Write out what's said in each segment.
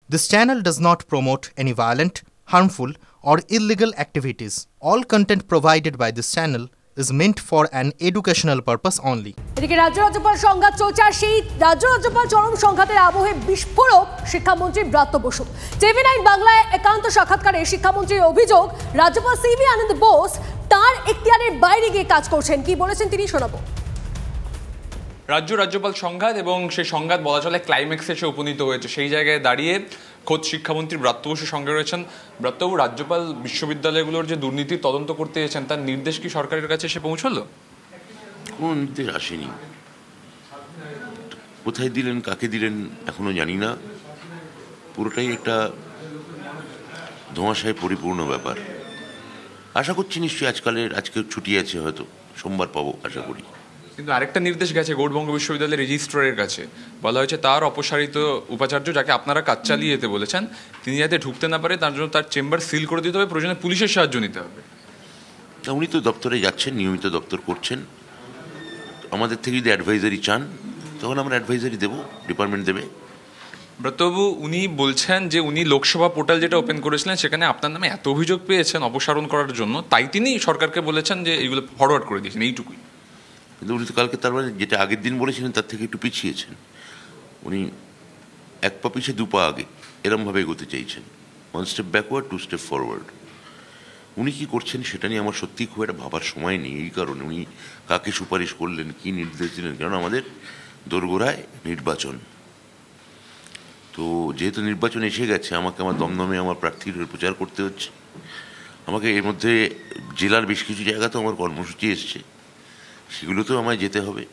This channel does not promote any violent, harmful, or illegal activities. All content provided by this channel is meant for an educational purpose only. এদিকে রাজ্য রাজ্যপাল সংঘাত চলছে, সেই রাজ্য রাজ্যপাল চরম সংঘাতের আবহে বিস্ফোরক শিক্ষামন্ত্রী ব্রাত্য বসু। TV9 বাংলায় একান্ত সাক্ষাৎকারে শিক্ষামন্ত্রীর অভিযোগ, রাজ্যপাল CV আনন্দ বোস তার এখতিয়ারের বাইরে গিয়ে কাজ করছেন। কি বলেছেন তিনি শোনাবো। রাজ্যপাল সংঘাত এবং সেই সংঘাত বলা চলে ক্লাইম্যাক্সে এসে উপনীত হয়েছে। সেই জায়গায় দাঁড়িয়ে খোদ শিক্ষামন্ত্রী ব্রাত্য বসুর সঙ্গে রয়েছেন। ব্রাত্যবাবু, রাজ্যপাল বিশ্ববিদ্যালয়গুলোর যে দুর্নীতির তদন্ত করতে এসেছেন তার নির্দেশ কি সরকারের কাছে এসে পৌঁছলো? কোনো নির্দেশ আসেনি। কোথায় দিলেন, কাকে দিলেন এখনো জানি না। পুরোটাই একটা ধোঁয়াশায় পরিপূর্ণ ব্যাপার। আশা করছি নিশ্চয়ই আজকে ছুটি আছে, হয়তো সোমবার পাবো আশা করি। কিন্তু আরেকটা নির্দেশ গেছে গৌড়বঙ্গ বিশ্ববিদ্যালয়ের রেজিস্ট্রারের কাছে, বলা হয়েছে তার অপসারিত উপাচার্য, যাকে আপনারা কাজ চালিয়ে যেতে বলেছেন, তিনি যাতে ঢুকতে না পারে তার জন্য তার চেম্বার সিল করে দিতে হবে, প্রয়োজনে পুলিশের সাহায্য নিতে হবে। উনি তো দপ্তরে যাচ্ছেন, নিয়মিত দপ্তর করছেন। আমাদের থেকে যদি অ্যাডভাইজারি চান তখন আমরা অ্যাডভাইজারি দেবো, ডিপার্টমেন্ট দেবে। ব্রাত্যবাবু, উনি বলছেন যে উনি লোকসভা পোর্টাল যেটা ওপেন করেছিলেন সেখানে আপনার নামে এত অভিযোগ পেয়েছেন অপসারণ করার জন্য, তাই তিনি সরকারকে বলেছেন যে এইগুলো ফরওয়ার্ড করে দিয়েছেন, এইটুকুই। কিন্তু উনি তো কালকে তার মানে যেটা আগের দিন বলেছিলেন তার থেকে একটু পিছিয়েছেন। উনি এক পা পিছিয়ে দু পা আগে এরমভাবে এগোতে চাইছেন, 1 স্টেপ ব্যাকওয়ার্ড 2 স্টেপ ফরওয়ার্ড। উনি কী করছেন সেটা নিয়ে আমার সত্যিই খুব একটা ভাবার সময় নেই। এই কারণে উনি কাকে সুপারিশ করলেন, কী নির্দেশ দিলেন, কারণ আমাদের দোরগোড়ায় নির্বাচন। তো যেহেতু নির্বাচন এসে গেছে, আমাকে আমার দমদমে আমার প্রার্থীর প্রচার করতে হচ্ছে। আমাকে এর মধ্যে জেলার বেশ কিছু জায়গাতেও আমার কর্মসূচি এসছে, সেগুলোতেও আমায় যেতে হবে।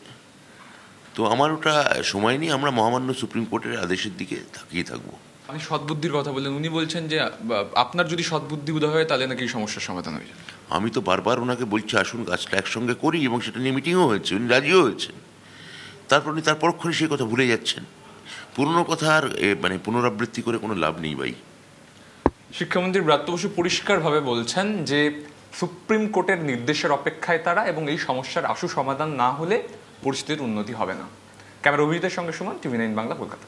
তো আমার ওটা সময় নেই। আমরা মহামান্য সুপ্রিম কোর্টের আদেশের দিকে তাকিয়ে থাকবো। আমি সদ্বুদ্ধির কথা বললেন, উনি বলছেন যে আপনার যদি সদ্বুদ্ধি উদয় হয় তাহলে নাকি সমস্যার সমাধান হয়ে যাবে। আমি তো বারবার ওনাকে বলছি আসুন কাজটা একসঙ্গে করি, এবং সেটা নিয়ে মিটিংও হয়েছে, উনি রাজিও হয়েছেন। তারপর উনি তার পরক্ষণে সেই কথা ভুলে যাচ্ছেন। পুরনো কথা আর মানে পুনরাবৃত্তি করে কোনো লাভ নেই ভাই। শিক্ষামন্ত্রী ব্রাত্য বসু পরিষ্কারভাবে বলছেন যে সুপ্রিম কোর্টের নির্দেশের অপেক্ষায় তারা, এবং এই সমস্যার আশু সমাধান না হলে পরিস্থিতির উন্নতি হবে না। ক্যামেরা অভিজিতের সঙ্গে সুমন, TV9 বাংলা, কলকাতা।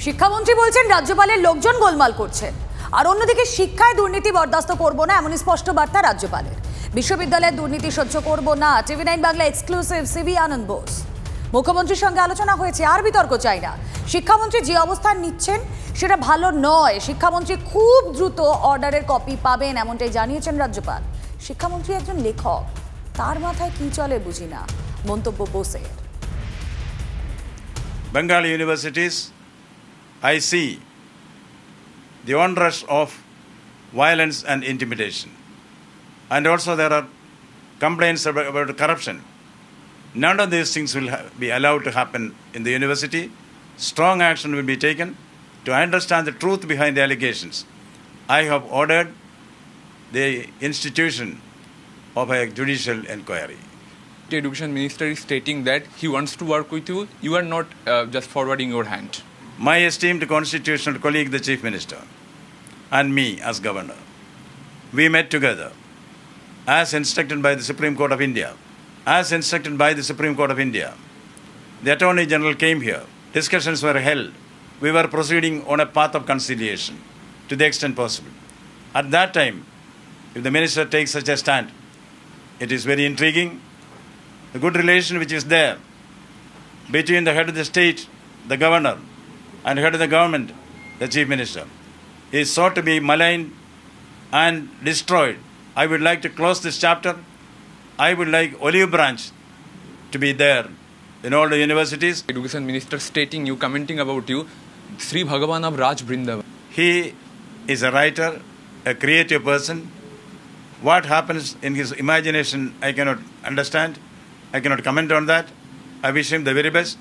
শিক্ষামন্ত্রী বলছেন রাজ্যপালের লোকজন গোলমাল করছেন, আর অন্যদিকে শিক্ষায় দুর্নীতি বরদাস্ত করব না, এমন স্পষ্ট বার্তা রাজ্যপালের। বিশ্ববিদ্যালয়ের দুর্নীতি সহ্য করব না, TV9 বাংলা এক্সক্লুসিভ CV আনন্দ বোস। মুখ্যমন্ত্রীর সঙ্গে আলোচনা হয়েছে, আর বিতর্ক চাই না। শিক্ষামন্ত্রী যে অবস্থান নিচ্ছেন সেটা ভালো নয়। শিক্ষামন্ত্রী খুব দ্রুত অর্ডারের কপি পাবেন, এমনটাই জানিয়েছেন রাজ্যপাল। শিক্ষামন্ত্রী একজন লেখক, তার মাথায় কি চলে বুঝি না, মন্তব্য বোসের। Bengali universities, I see the onrush of violence and intimidation. And also there are complaints about corruption. None of these things will be allowed to happen in the university. Strong action will be taken to understand the truth behind the allegations. I have ordered the institution of a judicial inquiry. The Education Minister is stating that he wants to work with you. You are not just forwarding your hand. My esteemed constitutional colleague, the Chief Minister, and me as Governor, we met together as instructed by the Supreme Court of India. As instructed by the Supreme Court of India, the Attorney General came here. Discussions were held. We were proceeding on a path of conciliation to the extent possible. At that time, if the Minister takes such a stand, it is very intriguing. The good relation which is there between the head of the state, the Governor, and head of the government, the Chief Minister, is sought to be maligned and destroyed. I would like to close this chapter. I would like olive branch to be there in all the universities. Education Minister stating you, commenting about you, Sri Bhagavan of Raj Vrindavan. He is a writer, a creative person. What happens in his imagination, I cannot understand. I cannot comment on that. I wish him the very best.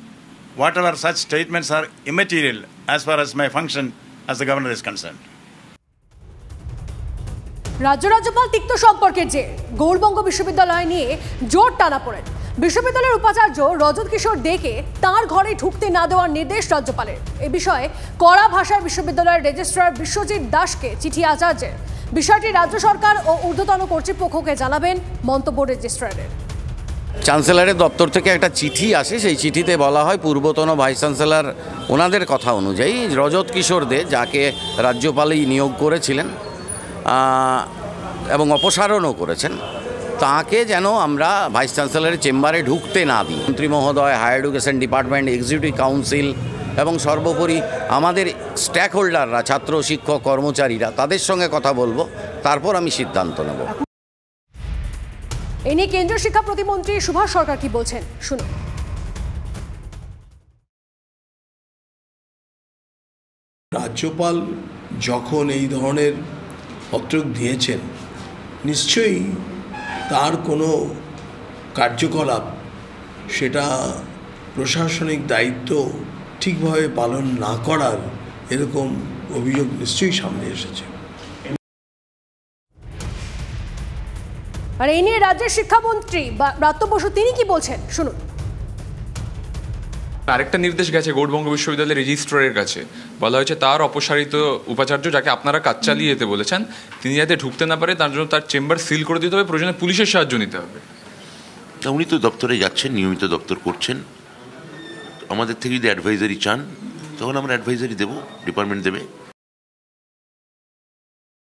Whatever such statements are immaterial as far as my function as the Governor is concerned. রাজ্যপাল তিক্ত সম্পর্কের যে গৌড়বঙ্গ বিশ্ববিদ্যালয় নিয়ে জোর টানাপোড়েন। বিশ্ববিদ্যালয়ের উপাচার্য রজত কিশোর দেকে তার ঘরে ঢুকতে না দেওয়ার নির্দেশ রাজ্যপালের। এ বিষয়ে কড়া ভাষায় বিশ্ববিদ্যালয়ের রেজিস্ট্রার বিশ্বজিৎ দাসকে চিঠি আচার্যের। বিষয়টি রাজ্য সরকার ও ঊর্ধ্বতন কর্তৃপক্ষকে জানাবেন, মন্তব্য রেজিস্ট্রারের। চ্যান্সেলরের দপ্তর থেকে একটা চিঠি আসে, সেই চিঠিতে বলা হয় পূর্বতন ভাইস চ্যান্সেলর ওনাদের কথা অনুযায়ী রজত কিশোর দে, যাকে রাজ্যপালই নিয়োগ করেছিলেন এবং অপসারণও করেছেন, তাকে যেন আমরা ভাইস চ্যান্সেলরের চেম্বারে ঢুকতে না দিই। মন্ত্রী মহোদয়, higher education department, executive council এবং সর্বোপরি আমাদের স্টেক হোল্ডাররা, ছাত্র, শিক্ষক, কর্মচারীরা, তাদের সঙ্গে কথা বলবো, তারপর আমি সিদ্ধান্ত নেব। এ নিয়ে কেন্দ্রীয় শিক্ষা প্রতিমন্ত্রী সুভাষ সরকার কি বলছেন শুনুন। রাজ্যপাল যখন এই ধরনের পত্র দিয়েছেন, নিশ্চয়ই তার কোনো কার্যকলাপ, সেটা প্রশাসনিক দায়িত্ব ঠিকভাবে পালন না করার এরকম অভিযোগ নিশ্চয়ই সামনে এসেছে। আর এই নিয়ে রাজ্যের শিক্ষামন্ত্রী ব্রাত্য বসু তিনি কি বলছেন শুনুন। আরেকটা নির্দেশ গেছে গৌড়বঙ্গ বিশ্ববিদ্যালয়ের রেজিস্ট্রারের কাছে, বলা হয়েছে তার অপসারিত উপাচার্য, যাকে আপনারা কাজ চালিয়ে যেতে বলেছেন, তিনি যাতে ঢুকতে না পারে তার জন্য তার চেম্বার সিল করে দিতে হবে, প্রয়োজনে পুলিশের সাহায্য নিতে হবে। উনি তো দপ্তরে যাচ্ছেন, নিয়মিত দপ্তর করছেন। আমাদের থেকে যদি অ্যাডভাইজারি চান তখন আমরা অ্যাডভাইজারি দেবো, ডিপার্টমেন্ট দেবে।